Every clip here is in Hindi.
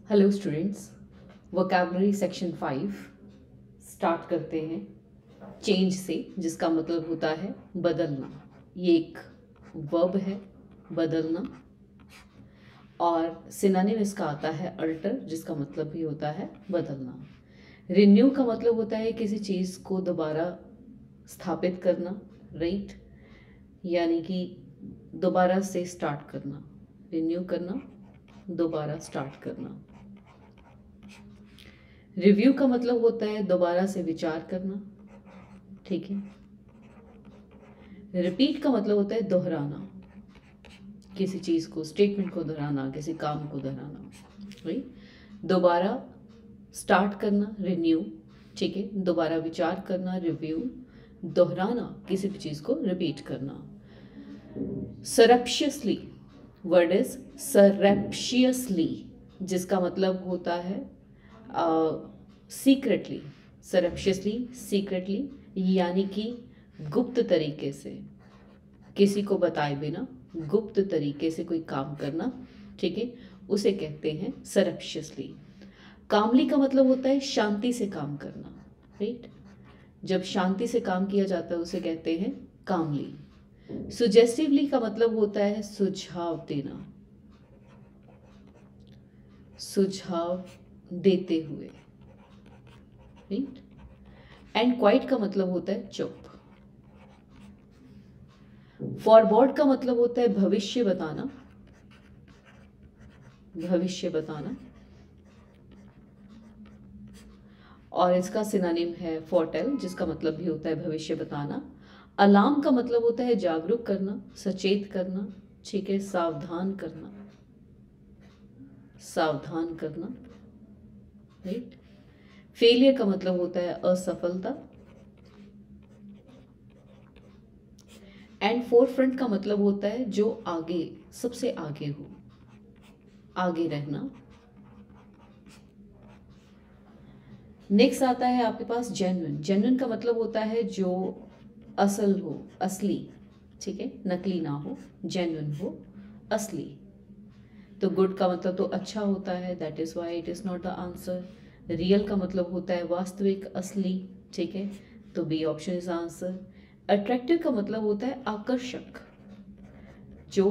Hello students, vocabulary section 5 start करते हैं चेंज से, जिसका मतलब होता है बदलना। ये एक वर्ब है, बदलना। और सिनोनिम इसका आता है अल्टर, जिसका मतलब भी होता है बदलना। रिन्यू का मतलब होता है किसी चीज़ को दोबारा स्थापित करना, राइट, यानी कि दोबारा से स्टार्ट करना। रिन्यू करना, दोबारा स्टार्ट करना। रिव्यू का मतलब होता है दोबारा से विचार करना, ठीक है। रिपीट का मतलब होता है दोहराना, किसी चीज़ को, स्टेटमेंट को दोहराना, किसी काम को दोहराना, राइट। दोबारा स्टार्ट करना, रिन्यू, ठीक है। दोबारा विचार करना, रिव्यू। दोहराना, किसी भी चीज़ को रिपीट करना। सरप्शियसली, वर्ड इज सरप्शियसली, जिसका मतलब होता है सीक्रेटली। सरप्शियसली, सीक्रेटली, यानी कि गुप्त तरीके से, किसी को बताए बिना गुप्त तरीके से कोई काम करना, ठीक है, उसे कहते हैं सरप्शियसली। कामली का मतलब होता है शांति से काम करना, राइट। जब शांति से काम किया जाता है उसे कहते हैं कामली। सुजेस्टिवली का मतलब होता है सुझाव देना, सुझाव देते हुए, राइट। एंड क्वाइट का मतलब होता है चुप। फॉरवर्ड का मतलब होता है भविष्य बताना, भविष्य बताना। और इसका सिनोनिम है फोरटेल, जिसका मतलब भी होता है भविष्य बताना। अलार्म का मतलब होता है जागरूक करना, सचेत करना, ठीक है, सावधान करना, सावधान करना, राइट। फेलियर का मतलब होता है असफलता। एंड फोरफ्रंट का मतलब होता है जो आगे, सबसे आगे हो, आगे रहना। नेक्स्ट आता है आपके पास जेन्युइन। जेन्युइन का मतलब होता है जो असल हो, असली, ठीक है, नकली ना हो, जेन्युइन हो, असली। तो गुड का मतलब तो अच्छा होता है, that is why it is not the answer. Real का मतलब होता है वास्तविक, असली, ठीक है, तो B option is answer. Attractive का मतलब होता है आकर्षक, जो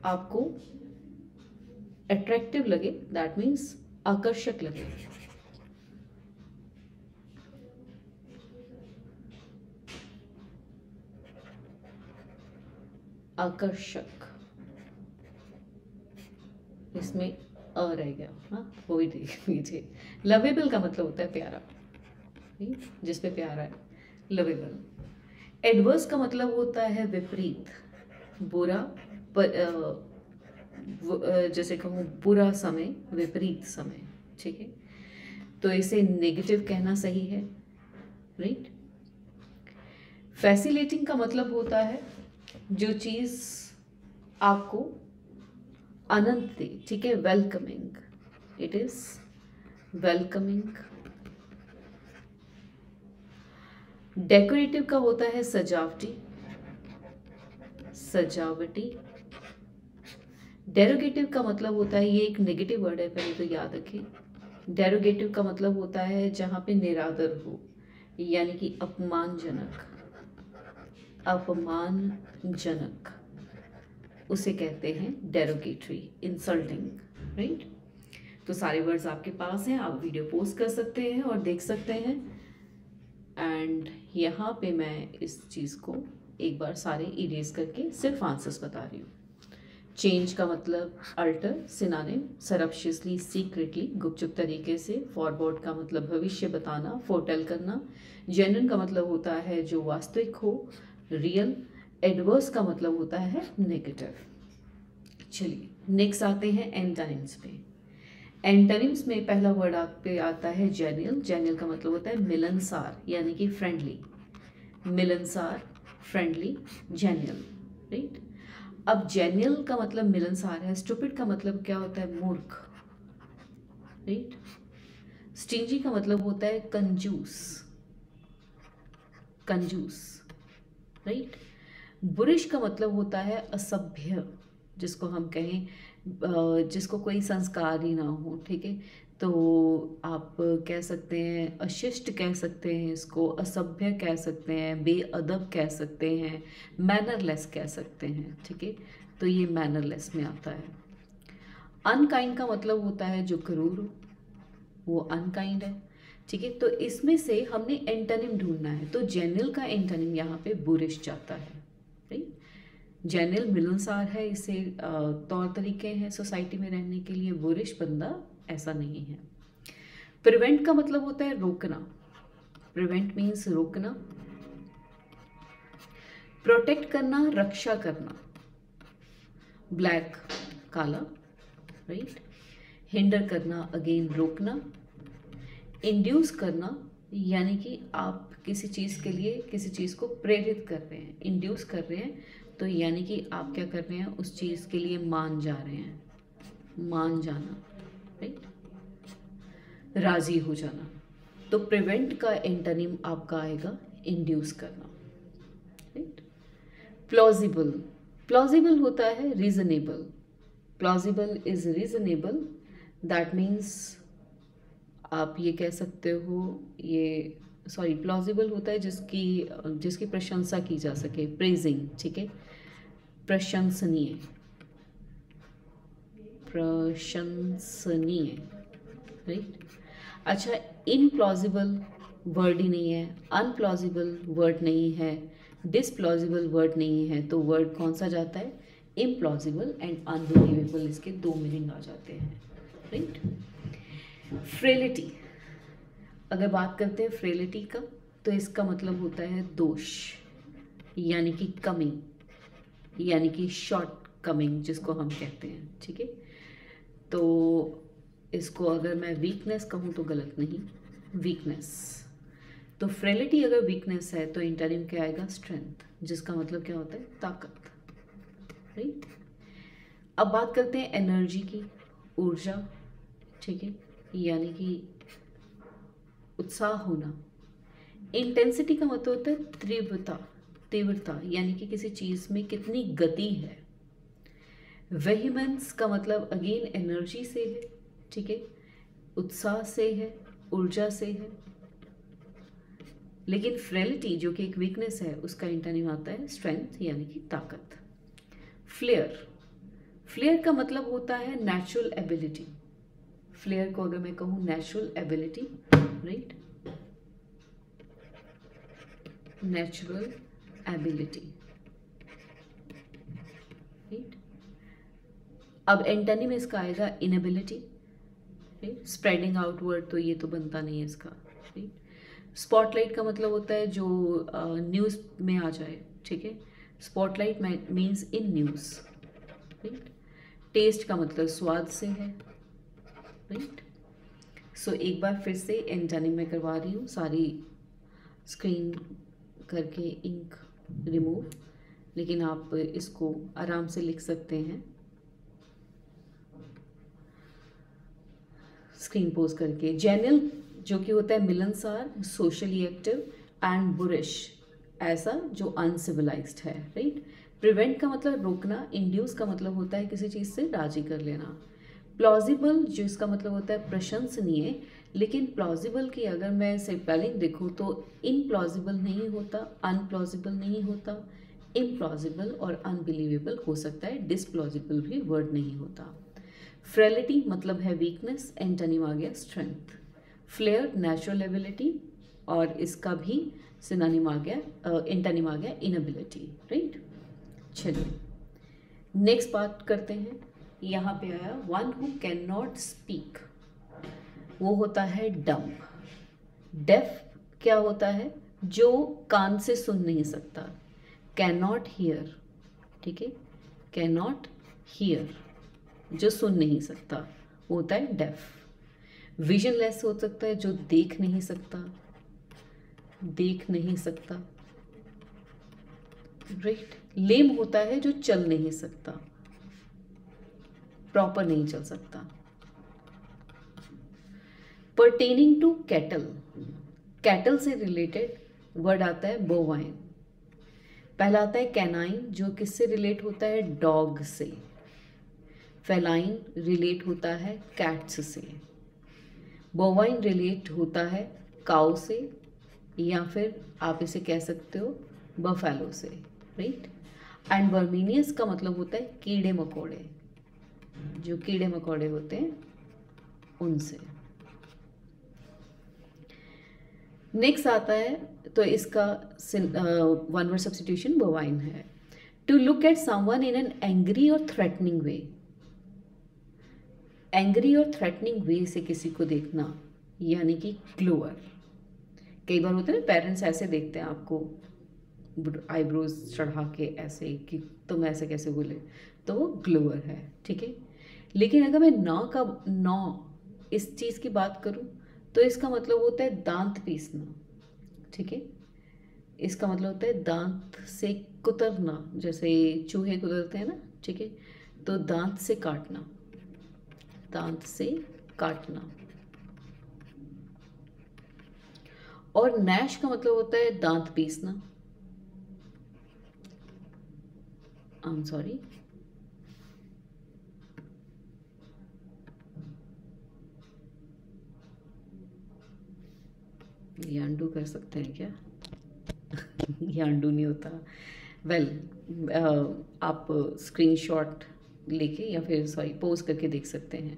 आपको अट्रैक्टिव लगे, दैट मीन्स आकर्षक लगे। आकर्षक, इसमें अ रह गया, हाँ, वो भी देख लीजिए। लवेबल का मतलब होता है प्यारा, जिस पे प्यारा है, लवेबल। एडवर्स का मतलब होता है विपरीत, बुरा, जैसे कहूँ बुरा समय, विपरीत समय, ठीक है, तो इसे नेगेटिव कहना सही है, राइट। फैसिलेटिंग का मतलब होता है जो चीज़ आपको आनंद दे, ठीक है, welcoming, it is welcoming. Decorative का होता है सजावटी, सजावटी। डेरोगेटिव का मतलब होता है, ये एक नेगेटिव वर्ड है, पहले तो याद रखें। डेरोगेटिव का मतलब होता है जहाँ पे निरादर हो, यानी कि अपमानजनक, अपमानजनक, उसे कहते हैं डेरोगेटरी, इंसल्टिंग, राइट। तो सारे वर्ड्स आपके पास हैं, आप वीडियो पोस्ट कर सकते हैं और देख सकते हैं। एंड यहाँ पे मैं इस चीज़ को एक बार सारे इरेज करके सिर्फ आंसर्स बता रही हूँ। चेंज का मतलब अल्टर, सिनोनिम सरप्शियसली, सीक्रेटली, गुपचुप तरीके से। फॉरवर्ड का मतलब भविष्य बताना, फोरटेल करना। जेन्युइन का मतलब होता है जो वास्तविक हो, रियल। एडवर्स का मतलब होता है नेगेटिव। चलिए नेक्स्ट आते हैं एंटोनिम्स पे। एंटोनिम्स में पहला वर्ड आप पे आता है जेन्युइन। जेन्युइन का मतलब होता है मिलनसार, यानी कि फ्रेंडली, मिलनसार, फ्रेंडली, जेन्युइन, राइट। अब जेन्युइन का मतलब मिलनसार है। स्टूपिड का मतलब क्या होता है, मूर्ख, राइट। स्टिंजी का मतलब होता है कंजूस, कंजूस, राइट। बुरिश का मतलब होता है असभ्य, जिसको हम कहें जिसको कोई संस्कार ही ना हो, ठीक है, तो आप कह सकते हैं अशिष्ट, कह सकते हैं इसको, असभ्य कह सकते हैं, बेअदब कह सकते हैं, मैनरलेस कह सकते हैं, ठीक है, तो ये मैनरलेस में आता है। अनकाइंड का मतलब होता है जो क्रूर हो, वो अनकाइंड है, ठीक है। तो इसमें से हमने एंटोनिम ढूंढना है, तो जेनिल का एंटोनिम यहाँ पे बुरिश जाता है, राइट। जेनिल मिलनसार है, इसे तौर तरीके हैं सोसाइटी में रहने के लिए, बुरिश बंदा ऐसा नहीं है। प्रिवेंट का मतलब होता है रोकना, प्रिवेंट मीन्स रोकना। प्रोटेक्ट करना, रक्षा करना, ब्लैक काला, राइट। हिंडर करना, अगेन रोकना। इंड्यूस करना, यानी कि आप किसी चीज़ के लिए किसी चीज़ को प्रेरित कर रहे हैं, इंड्यूस कर रहे हैं, तो यानी कि आप क्या कर रहे हैं, उस चीज़ के लिए मान जा रहे हैं, मान जाना, राइट, राजी हो जाना। तो प्रिवेंट का एंटोनिम आपका आएगा इंड्यूस करना, राइट। प्लॉजिबल, प्लॉजिबल होता है reasonable, plausible is reasonable, that means आप ये कह सकते हो, ये सॉरी, प्लॉजिबल होता है जिसकी जिसकी प्रशंसा की जा सके, प्रेजिंग, ठीक है, प्रशंसनीय, प्रशंसनीय, राइट। अच्छा, इनप्लॉजिबल वर्ड ही नहीं है, अनप्लॉजिबल वर्ड नहीं है, डिसप्लॉजिबल वर्ड नहीं है, तो वर्ड कौन सा जाता है, इम्प्लॉजिबल एंड अनबिलीवेबल, इसके दो मीनिंग आ जाते हैं, राइट। फ्रेलिटी, अगर बात करते हैं फ्रेलिटी का, तो इसका मतलब होता है दोष, यानी कि कमी, यानी कि शॉर्ट कमिंग जिसको हम कहते हैं, ठीक है। तो इसको अगर मैं वीकनेस कहूँ तो गलत नहीं, वीकनेस। तो फ्रेलिटी अगर वीकनेस है तो एंटोनिम क्या आएगा, स्ट्रेंथ, जिसका मतलब क्या होता है, ताकत, राइट। अब बात करते हैं एनर्जी की, ऊर्जा, ठीक है, यानी कि उत्साह होना। इंटेंसिटी का मतलब होता है तीव्रता, तीव्रता, यानी कि किसी चीज़ में कितनी गति है। वेहिमेंस का मतलब अगेन एनर्जी से है, ठीक है, उत्साह से है, ऊर्जा से है। लेकिन फ्रेलिटी जो कि एक वीकनेस है, उसका एंटोनिम आता है स्ट्रेंथ, यानी कि ताकत। फ्लेयर, फ्लेयर का मतलब होता है नेचुरल एबिलिटी, फ्लेयर को अगर मैं कहूँ natural ability, right, natural ability, right. अब एंटोनिम इसका आएगा इनएबिलिटी, राइट, स्प्रेडिंग आउटवर्ड, तो ये तो बनता नहीं है इसका, राइट। स्पॉटलाइट का मतलब होता है जो न्यूज़ में आ जाए, ठीक है, spotlight means in news, right. Test का मतलब स्वाद से है, राइट। सो एक बार फिर से एंटोनिम में करवा रही हूँ, सारी स्क्रीन करके इंक रिमूव, लेकिन आप इसको आराम से लिख सकते हैं स्क्रीन पोज करके। जेनिल जो कि होता है मिलनसार, सोशली एक्टिव, एंड बुरिश ऐसा जो अनसिविलाइज्ड है, राइट। प्रिवेंट का मतलब रोकना, इंड्यूस का मतलब होता है किसी चीज़ से राजी कर लेना। प्लॉजिबल जो इसका मतलब होता है प्रशंसनीय, लेकिन प्लॉजिबल की अगर मैं स्पेलिंग देखूँ तो इनप्लॉजिबल नहीं होता, अनप्लॉजिबल नहीं होता, इम्प्लॉजिबल और अनबिलीवेबल हो सकता है, डिसप्लॉजिबल भी वर्ड नहीं होता। फ्रेलिटी मतलब है वीकनेस, एंटोनिम आ गया स्ट्रेंथ। फ्लेयर नेचुरल एबिलिटी, और इसका भी सिनोनिम आ गया, एंटोनिम आ गया इनएबिलिटी, राइट। चलिए नेक्स्ट बात करते हैं। यहाँ पे आया one who can not speak, वो होता है डम। डेफ क्या होता है, जो कान से सुन नहीं सकता, कैन नॉट हियर, ठीक है, कैन नॉट हियर, जो सुन नहीं सकता, वो होता है डेफ। विजनलेस हो सकता है जो देख नहीं सकता, देख नहीं सकता, राइट। लेम होता है जो चल नहीं सकता, प्रॉपर नहीं चल सकता। पर्टेनिंग टू कैटल, कैटल से रिलेटेड वर्ड आता है बोवाइन। पहला आता है कैनाइन जो किससे रिलेट होता है, डॉग से, फेलाइन रिलेट होता है कैट्स से, बोवाइन रिलेट होता है काउ से, या फिर आप इसे कह सकते हो बफेलो से, राइट। एंड वर्मीनियस का मतलब होता है कीड़े मकोड़े, जो कीड़े मकोड़े होते हैं उनसे। नेक्स्ट आता है, तो इसका वन वर्ड सब्स्टिट्यूशन बोवाइन है। To look at someone in an angry और थ्रेटनिंग वे, एंग्री और थ्रेटनिंग वे से किसी को देखना, यानी कि ग्लोअर। कई बार होते हैं ना पेरेंट्स ऐसे देखते हैं आपको आईब्रोज चढ़ा के ऐसे कि तुम ऐसे कैसे बोले, तो वो ग्लोअर है, ठीक है। लेकिन अगर मैं नौ इस चीज़ की बात करूं तो इसका मतलब होता है दांत पीसना, ठीक है। इसका मतलब होता है दांत से कुतरना, जैसे चूहे कुतरते हैं ना, ठीक है। तो दांत से काटना, दांत से काटना। और नैश का मतलब होता है दांत पीसना, आई एम सॉरी, ये अंडू कर सकते हैं क्या? ये अंडू नहीं होता। वेल आप स्क्रीनशॉट लेके या फिर सॉरी पोस्ट करके देख सकते हैं।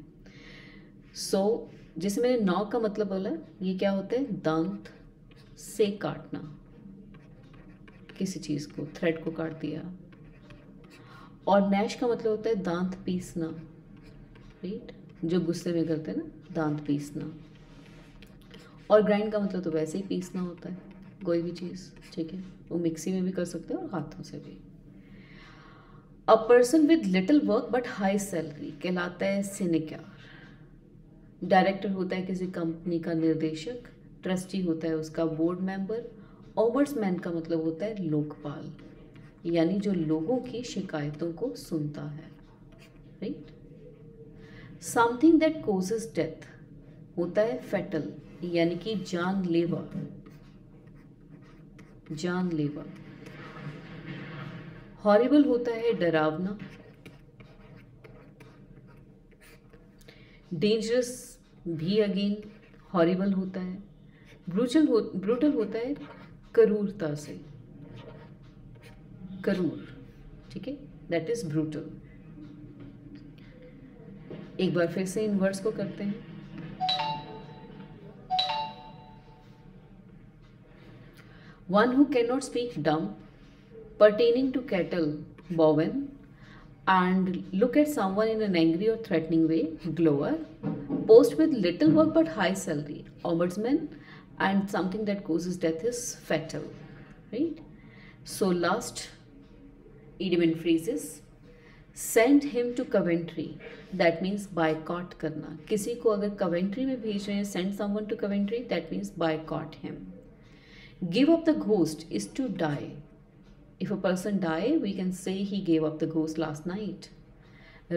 सो जैसे मैंने नौ का मतलब बोला, ये क्या होता है? दांत से काटना, किसी चीज़ को, थ्रेड को काट दिया। और नैश का मतलब होता है दांत पीसना, राइट, जो गुस्से में करते हैं ना, दांत पीसना। और ग्राइंड का मतलब तो वैसे ही पीसना होता है कोई भी चीज़, ठीक है। वो मिक्सी में भी कर सकते हैं और हाथों से भी। A person with little work but high salary कहलाता है सिनेकार। डायरेक्टर होता है किसी कंपनी का निर्देशक, ट्रस्टी होता है उसका बोर्ड मेंबर, ओम्बड्समैन का मतलब होता है लोकपाल, यानी जो लोगों की शिकायतों को सुनता है, right. Something that causes death होता है फेटल, यानी कि जानलेवा, जानलेवा। हॉरिबल होता है डरावना, डेंजरस भी अगेन हॉरिबल होता है। ब्रूटल होता है क्रूरता से, क्रूर, ठीक है, दैट इज ब्रूटल। एक बार फिर से इन वर्ड्स को करते हैं। One who can not speak डम, pertaining to cattle, bowen, and look at someone in an angry or threatening way, glower. Post with little work but high salary, ombudsman, and something that causes death is fatal, right? So last idiom and phrases. Send him to Coventry, that means boycott करना। किसी को अगर Coventry में भेज रहे हैं, send someone to Coventry, that means boycott him. Give up the ghost is to die. If a person die, we can say he gave up the ghost last night.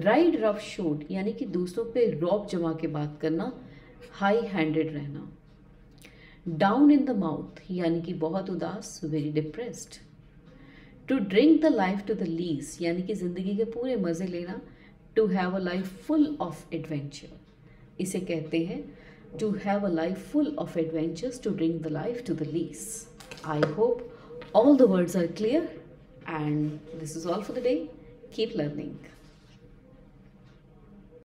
Ride roughshod यानी कि दूसरों पे रौब जमा के बात करना, हाई हैंडेड रहना। डाउन इन द माउथ यानी कि बहुत उदास, very depressed. To drink the life to the lees यानी कि जिंदगी के पूरे मजे लेना। To have a life full of adventure, इसे कहते हैं to have a life full of adventures, to drink the life to the lees. I hope all the words are clear, and this is all for the day. Keep learning.